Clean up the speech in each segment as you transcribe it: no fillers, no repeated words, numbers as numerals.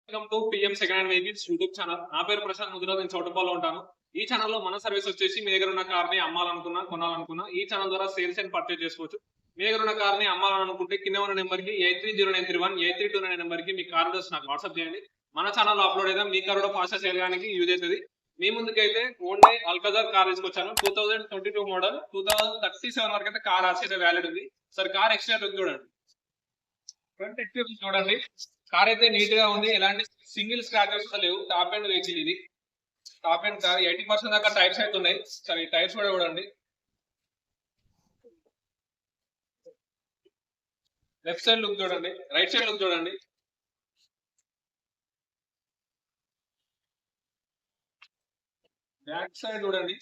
Welcome to PM second hand vehicles YouTube channel. నా పేరు ప్రశాంత్ ముదిరాజ్, నేను చౌటపాలో ఉంటాను. ఈ ఛానల్లో మన సర్వీస్ వచ్చేసి మీ దగ్గర ఉన్న కార్ ని అమ్మాలనుకున్నా కొనాలనుకున్నా ఈ ఛానల్ ద్వారా సేల్స్ అండ్ పర్చేజ్ చేసుకోవచ్చు. మీ దగ్గర ఉన్న కార్ ని అమ్మాలనుకుంటే కింద ఉన్న నెంబర్ కి 830931 8329 నెంబర్ కి మీ కార్ డీటెయిల్స్ నాకు వాట్సాప్ చేయండి. మన ఛానల్ అప్లోడ్ అయితే మీ కార్ కూడా ఫాస్ట్ చేయడానికి యూజ్ అవుతుంది. మీ ముందుకైతే ఓన్లీ అల్కజర్ కార్ తీసుకొచ్చాను. 2022 మోడల్ 2037 వరకు అయితే కార్ ఆర్సీ వ్యాలిడ్ ఉంది. సరే కార్ ఎక్స్టీరియర్ చూడండి, ఫ్రంట్ ఎక్స్టీరియర్ చూడండి. కార్ అయితే నీట్ గా ఉంది, ఎలాంటి సింగిల్ స్క్రాచెస్ లేవు. టాప్ అండ్ వెహికల్ ఇది. టాప్ అండ్ కార్ 80% దాకా టైర్స్ అయితే ఉన్నాయి. సరే టైర్స్ కూడా చూడండి. లెఫ్ట్ సైడ్ లుక్ చూడండి, రైట్ సైడ్ లుక్ చూడండి. బ్యాక్ సైడ్ చూడండి.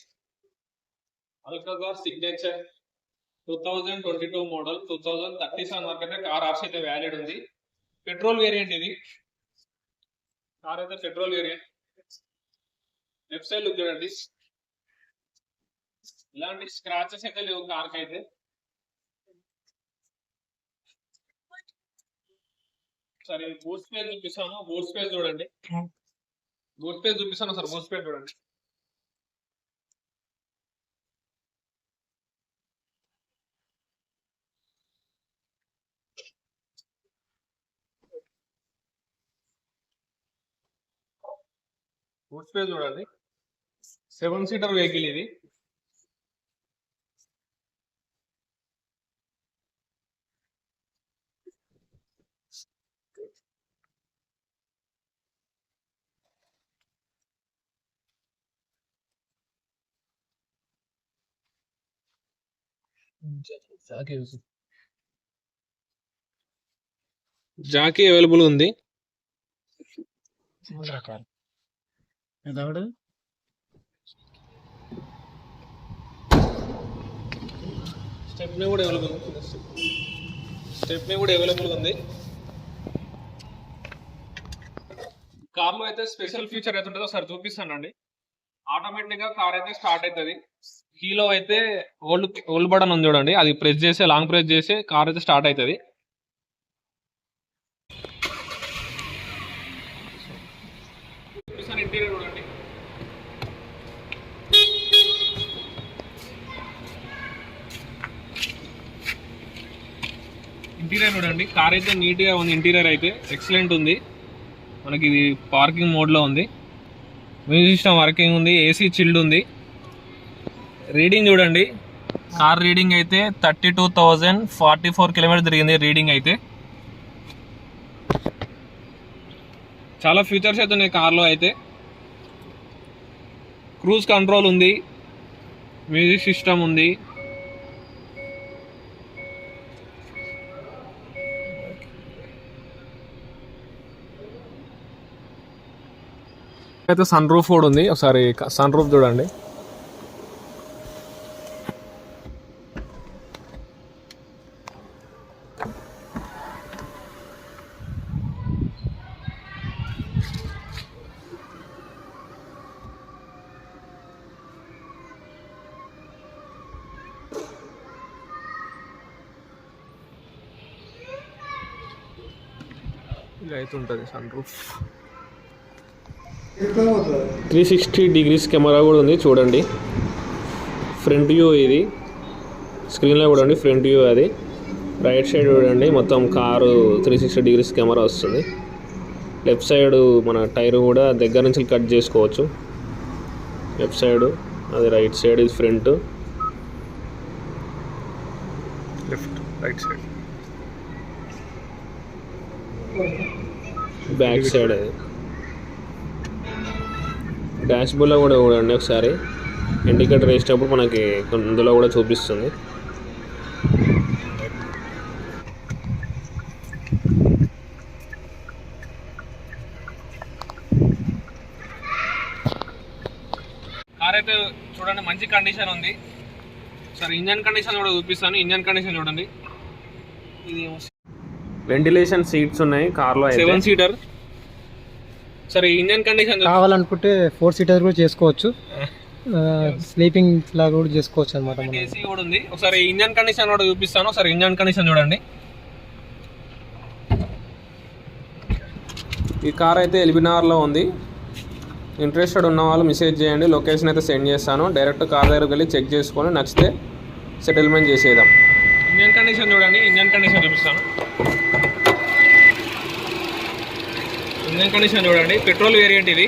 అల్కజర్ సిగ్నేచర్ 2022 మోడల్ 2037 వరకు అయితే కార్ ఆర్సీ అయితే వ్యాలిడ్ ఉంది. పెట్రోల్ వేరియంట్ ఇది. కార్ అయితే petrol variant. Left side look చూడండి. ఇలాంటి స్క్రాచెస్ అయితే లేవు కార్ కి అయితే. సరే బూట్ స్పేస్ చూపిస్తాను. బూట్ స్పేస్ చూడండి. బూట్ స్పేస్ చూపిస్తాను సార్. బూట్ స్పేస్ చూడండి. బూట్ స్పేస్ చూడండి. 7 సీటర్ వెహికల్ ఇది. జాకీ అవైలబుల్ ఉంది. స్టెప్నీ కూడా అవైలబుల్ ఉంది. కార్ లో అయితే స్పెషల్ ఫీచర్ అయితే ఉంటుందో ఒకసారి చూపిస్తానండి. ఆటోమేటిక్ గా కార్ అయితే స్టార్ట్ అవుతుంది. కీలో అయితే ఓల్డ్ బటన్ ఉంది చూడండి, అది ప్రెస్ చేసి లాంగ్ ప్రెస్ చేసి కార్ అయితే స్టార్ట్ అవుతుంది. ఇంటీరియర్ చూడండి. ఇంటీరియర్ చూడండి. కార్ అయితే నీట్ గా ఉంది. ఇంటీరియర్ అయితే ఎక్సలెంట్ ఉంది. మనకి ఇది పార్కింగ్ మోడ్ లో ఉంది. మ్యూజిక్ సిస్టమ్ వర్కింగ్ ఉంది. ఏసీ చిల్డ్ ఉంది. రీడింగ్ చూడండి. కార్ రీడింగ్ అయితే 32,044 కిలోమీటర్ తిరిగింది రీడింగ్ అయితే. చాలా ఫీచర్స్ అయితే ఉన్నాయి కార్లో అయితే. క్రూజ్ కంట్రోల్ ఉంది, మ్యూజిక్ సిస్టమ్ ఉంది. అయితే సన్ రూఫ్ కూడా ఉంది. ఒకసారి సన్ రూఫ్ చూడండి. ఇలా అయితే ఉంటుంది సన్ రూఫ్. 360 డిగ్రీస్ కెమెరా కూడా ఉంది చూడండి. ఫ్రంట్ వ్యూ ఇది. స్క్రీన్లో చూడండి ఫ్రంట్ వ్యూ అది. రైట్ సైడ్ చూడండి మొత్తం కారు 360 డిగ్రీస్ కెమెరా వస్తుంది. లెఫ్ట్ సైడ్ మన టైర్ కూడా దగ్గర నుంచి కట్ చేసుకోవచ్చు. లెఫ్ట్ సైడ్ అది, రైట్ సైడ్ ఇది front, left right side, back side అది. డాష్ బోర్డ్లో కూడా చూడండి ఒకసారి. ఇండికేటర్ వేసేటప్పుడు మనకి ఇందులో కూడా చూపిస్తుంది. కార్ అయితే చూడండి మంచి కండిషన్ ఉంది. సరే ఇంజన్ కండిషన్ కూడా చూపిస్తాను. ఇంజన్ కండిషన్ చూడండి. ఇది వెంటిలేషన్ సీట్స్ ఉన్నాయి కార్లో. 7 సీటర్. సరే ఇంజన్ కండిషన్ కావాలనుకుంటే 4 సీటర్ కూడా చేసుకోవచ్చు. స్లీపింగ్ లాగా కూడా చేసుకోవచ్చు అనమాట. ఏసీ కూడా ఉంది. ఒకసారి ఇంజన్ కండిషన్ కూడా చూపిస్తాను. ఒకసారి ఇంజన్ కండిషన్ చూడండి. ఈ కార్ అయితే ఎల్బీనగర్లో ఉంది. ఇంట్రెస్టెడ్ ఉన్న వాళ్ళు మెసేజ్ చేయండి, లొకేషన్ అయితే సెండ్ చేస్తాను. డైరెక్ట్ కార్ దగ్గరికి వెళ్ళి చెక్ చేసుకొని నచ్చితే సెటిల్మెంట్ చేసేద్దాం. ఇంజన్ కండిషన్ చూడండి, ఇంజన్ కండిషన్ చూపిస్తాను. ఇంజన్ కండిషన్ చూడండి, పెట్రోల్ వేరియంట్ ఇది.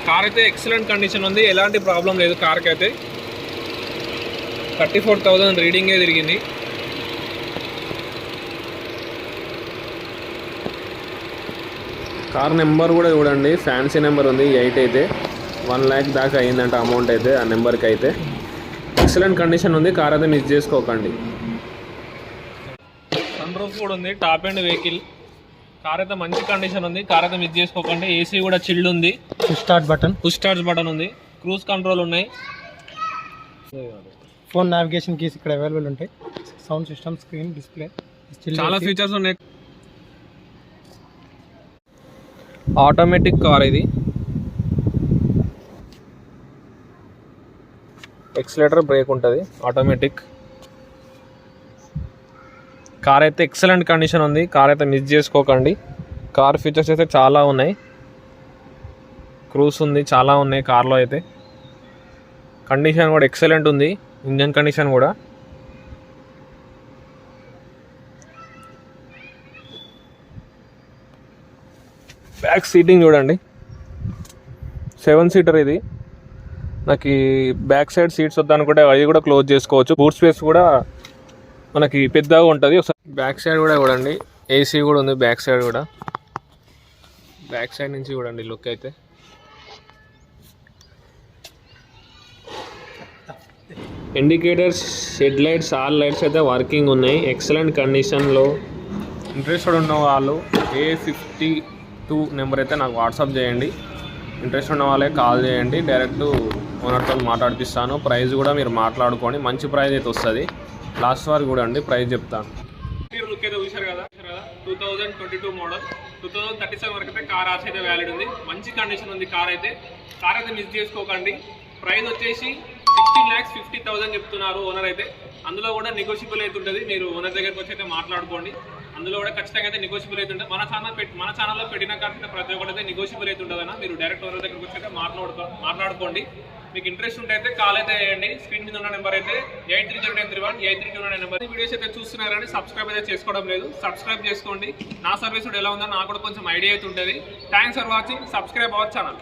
కార్ అయితే ఎక్సలెంట్ కండిషన్ ఉంది, ఎలాంటి ప్రాబ్లం లేదు కార్కి అయితే. 34,000 రీడింగే తిరిగింది. కార్ నెంబర్ కూడా చూడండి, ఫ్యాన్సీ నెంబర్ ఉంది. 8 అయితే 1 lakh దాకా అయిందంట అమౌంట్ అయితే ఆ నెంబర్కి అయితే. ఎక్సలెంట్ కండిషన్ ఉంది, కార్ అయితే మిస్ చేసుకోకండి. సన్ రూఫ్ కూడా ఉంది, టాప్ అండ్ వెహికల్. కార్ అయితే మంచి కండిషన్ ఉంది, కార్ అయితే మిస్ చేసుకోకండి. ఏసీ కూడా చిల్డ్ ఉంది, పుష్ స్టార్ట్ బటన్ ఉంది, క్రూజ్ కంట్రోల్ ఉన్నాయి. ఫోన్ నావిగేషన్ కీస్ ఇక్కడ అవైలబుల్ ఉంటాయి. సౌండ్ సిస్టమ్, స్క్రీన్, డిస్ప్లే, చాలా ఫీచర్స్ ఉన్నాయి. ఆటోమేటిక్ కార్ ఇది. ఎక్సిలేటర్, బ్రేక్ ఉంటుంది, ఆటోమేటిక్. కార్ అయితే ఎక్సలెంట్ కండిషన్ ఉంది, కార్ అయితే మిస్ చేసుకోకండి. కార్ ఫీచర్స్ అయితే చాలా ఉన్నాయి, క్రూజ్ ఉంది, చాలా ఉన్నాయి కార్లో అయితే. కండిషన్ కూడా ఎక్సలెంట్ ఉంది, ఇంజన్ కండిషన్ కూడా. బ్యాక్ సీటింగ్ చూడండి, 7 సీటర్ ఇది. నాకు బ్యాక్ సైడ్ సీట్స్ వద్దనుకుంటే అది కూడా క్లోజ్ చేసుకోవచ్చు. బూట్ స్పేస్ కూడా మనకి పెద్దగా ఉంటుంది. బ్యాక్ సైడ్ కూడా చూడండి, ఏసీ కూడా ఉంది బ్యాక్ సైడ్ కూడా. బ్యాక్ సైడ్ నుంచి చూడండి లుక్ అయితే. Indicators, head lights, all lights అయితే వర్కింగ్ ఉన్నాయి, ఎక్సలెంట్ కండిషన్లో. ఇంట్రెస్టెడ్ ఉన్న వాళ్ళు A52 నెంబర్ అయితే నాకు వాట్సాప్ చేయండి. ఇంట్రెస్ట్ ఉన్న వాళ్ళే కాల్ చేయండి, డైరెక్ట్ ఓనర్తో మాట్లాడిపిస్తాను. ప్రైస్ కూడా మీరు మాట్లాడుకోండి, మంచి ప్రైస్ అయితే వస్తుంది. లాస్ట్ వరకు కూడా అండి ప్రైస్ చెప్తాను. లుక్ అయితే చూశారు కదా, 2022 మోడల్. 2037 వరకు అయితే కార్ ఆర్సీ అయితే వ్యాలిడ్ ఉంది, మంచి కండిషన్ ఉంది కార్ అయితే. కార్ అయితే మిస్ చేసుకోకండి. ప్రైస్ వచ్చేసి 16,50,000 చెప్తున్నారు ఓనర్ అయితే. అందులో కూడా నెగోషియబుల్ అయితే ఉంటుంది, మీరు ఓనర్ దగ్గరికి వచ్చి అయితే మాట్లాడుకోండి. అందులో కూడా ఖచ్చితంగా అయితే నెగోషియబుల్ అయితే ఉంటుంది. మన ఛానల్లో పెట్టిన కార్స్ అయితే ప్రతి ఒక్కటి అయితే నెగోషియబుల్ అయితే ఉంటుందన్న. మీరు డైరెక్ట్ ఓనర్ దగ్గరికి వచ్చి అయితే మాట్లాడుకోండి. మీకు ఇంట్రెస్ట్ ఉంటే అయితే కాల్ అయితే చేయండి. స్క్రీన్ మీద ఉన్న నెంబర్ అయితే 830931 8329 నెంబర్. వీడియోస్ అయితే చూస్తున్నారని సబ్స్క్రైబ్ అయితే చేసుకోవడం లేదు, సబ్స్క్రైబ్ చేసుకోండి. నా సర్వీస్ ఎలా ఉందో నాకు కూడా కొంచెం ఐడియా అయితే ఉంటుంది. Thanks for watching. Subscribe our channel.